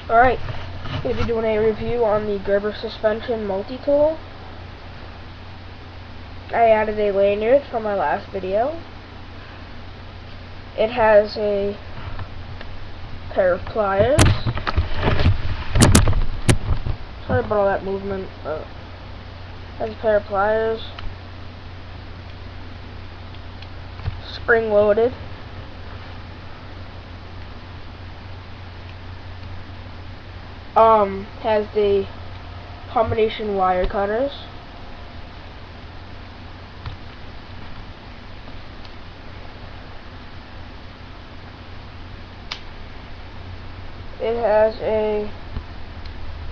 Alright, going to be doing a review on the Gerber Suspension Multitool. I added a lanyard from my last video. It has a pair of pliers. Sorry about all that movement, but it has a pair of pliers. Spring loaded. Has the combination wire cutters. It has a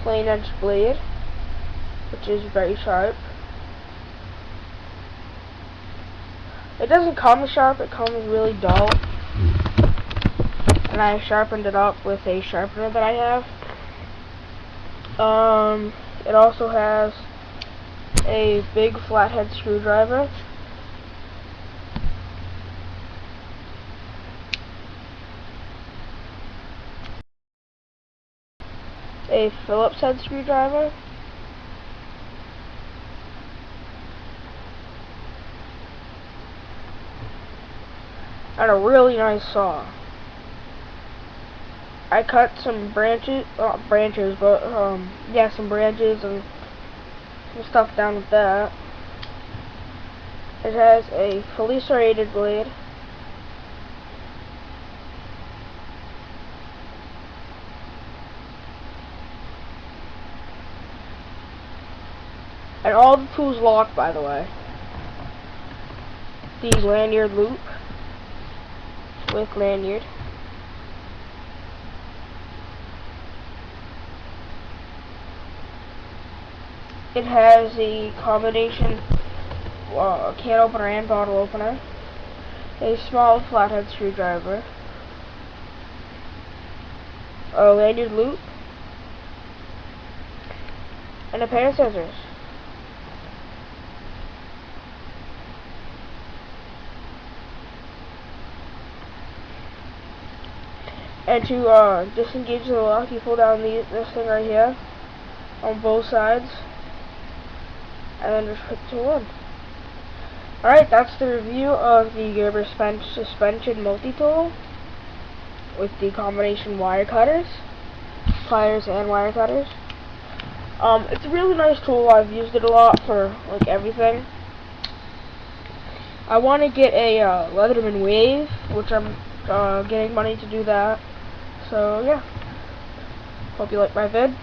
plain edge blade, which is very sharp. It doesn't come sharp, it comes really dull. And I sharpened it up with a sharpener that I have. It also has a big flathead screwdriver. A Phillips head screwdriver. And a really nice saw. I cut some branches, not branches, but yeah, some branches and some stuff down with that. It has a fully serrated blade. And all the tools lock, by the way. The lanyard loop with lanyard. It has the combination can opener and bottle opener, a small flathead screwdriver, a lanyard loop, and a pair of scissors. And to disengage the lock, you pull down this thing right here on both sides, and then just put the tool in. Alright, that's the review of the Gerber Suspension Multitool with the combination wire cutters, pliers and wire cutters. It's a really nice tool. I've used it a lot for like everything. I want to get a Leatherman Wave, which I'm getting money to do that. So yeah, hope you like my vid.